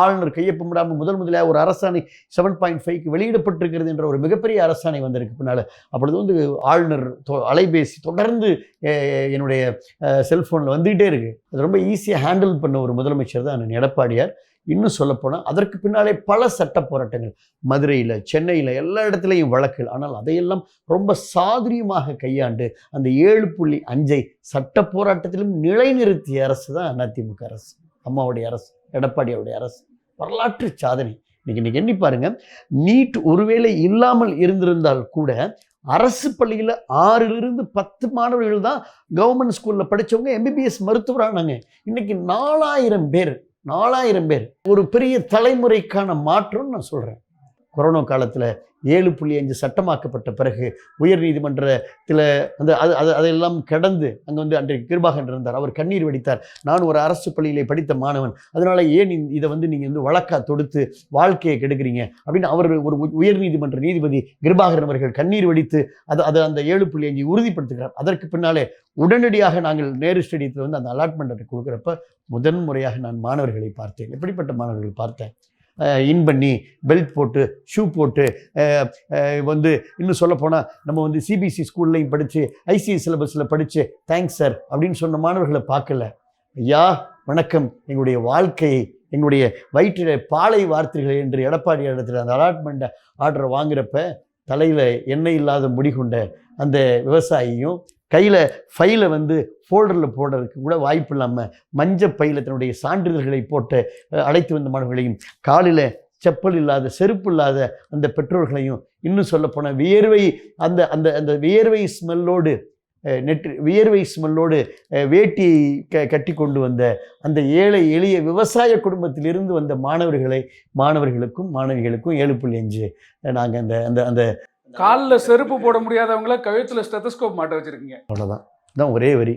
ஆளுநர் கையொப்பமிடாமல் முதலாக ஒரு அரசாணை 7.5க்கு வெளியிடப்பட்டிருக்கிறது என்ற ஒரு மிகப்பெரிய அரசாணை வந்திருக்கு பின்னால். அப்பொழுது வந்து ஆளுநர் அலைபேசி தொடர்ந்து என்னுடைய செல்ஃபோனில் வந்துகிட்டே இருக்குது. அது ரொம்ப ஈஸியாக ஹேண்டில் பண்ண ஒரு முதலமைச்சர் தான் அண்ணன் எடப்பாடியார். இன்னும் சொல்லப்போனால் அதற்கு பின்னாலே பல சட்ட போராட்டங்கள் மதுரையில், சென்னையில், எல்லா இடத்துலையும் வழக்குகள். ஆனால் அதையெல்லாம் ரொம்ப சாதுரியமாக கையாண்டு அந்த 7.5 சட்ட போராட்டத்திலும் நிலைநிறுத்திய அரசு தான் அதிமுக அரசு, அம்மாவுடைய அரசு, எடப்பாடியாருடைய அரசு. வரலாற்று சாதனை. இன்னைக்கு எண்ணி பாருங்க, நீட் ஒருவேளை இல்லாமல் இருந்திருந்தால் கூட அரசு பள்ளியில் 6லிருந்து 10 மாணவர்கள் தான் கவர்மெண்ட் ஸ்கூலில் படித்தவங்க எம்பிபிஎஸ் மருத்துவரானாங்க. இன்னைக்கு 4000 பேர். ஒரு பெரிய தலைமுறைக்கான மாற்றம்னு நான் சொல்கிறேன். கொரோனா காலத்தில் 7.5 சட்டமாக்கப்பட்ட பிறகு உயர்நீதிமன்றத்தில் அதையெல்லாம் கடந்து அங்கே வந்து அன்றைக்கு கிருபாகரன் இருந்தார். அவர் கண்ணீர் வடித்தார். நான் ஒரு அரசு பள்ளியிலே படித்த மாணவன், அதனால் ஏன் இதை வந்து நீங்கள் வந்து வழக்கா தொடுத்து வாழ்க்கையை கெடுக்கிறீங்க அப்படின்னு அவர் ஒரு உயர்நீதிமன்ற நீதிபதி கிருபாகரன் அவர்கள் கண்ணீர் வடித்து அந்த 7.5 உறுதிப்படுத்துகிறார். அதற்கு பின்னாலே உடனடியாக நாங்கள் நேரு ஸ்டேடியத்தில் வந்து அந்த அலாட்மெண்ட்டை கொடுக்குறப்ப முதன்முறையாக நான் மாணவர்களை பார்த்தேன். எப்படிப்பட்ட மாணவர்கள் பார்த்தேன்? இன் பண்ணி பெல்ட் போட்டு ஷூ போட்டு வந்து இன்னும் சொல்லப்போனால் நம்ம வந்து சிபிஎஸ்சி ஸ்கூல்லையும் படித்து ஐசிஎஸ் சிலபஸில் படித்து தேங்க்ஸ் சார் அப்படின்னு சொன்ன மாணவர்களை பார்க்கல. ஐயா வணக்கம், எங்களுடைய வாழ்க்கையை, எங்களுடைய வயிற்றில் பாலை வார்த்தைகள் என்று எடப்பாடி இடத்துல அந்த அலாட்மெண்ட் ஆர்டரை வாங்குறப்ப தலையில் எண்ணெய் இல்லாத முடிகொண்ட அந்த விவசாயியும் கையில் ஃபைலை வந்து ஃபோல்டரில் போடுறதுக்கு கூட வாய்ப்பு இல்லாமல் மஞ்சள் பையில் தன்னுடைய சான்றிதழ்களை போட்டு அழைத்து வந்த மாணவர்களையும், காலில் செப்பல் இல்லாத செருப்பு இல்லாத அந்த பெற்றோர்களையும், இன்னும் சொல்லப்போன வியர்வை அந்த அந்த அந்த வியர்வை ஸ்மெல்லோடு வேட்டியை கட்டி கொண்டு வந்த அந்த ஏழை எளிய விவசாய குடும்பத்திலிருந்து வந்த மாணவர்களுக்கும் மாணவிகளுக்கும் 7.5 நாங்கள் அந்த அந்த அந்த காலில் செருப்பு போட முடியாதவங்கள கழுத்தில் ஸ்டெத்தஸ்கோப் மாட்ட வச்சுருக்கீங்க. அவ்வளோதான். ஒரே வரி.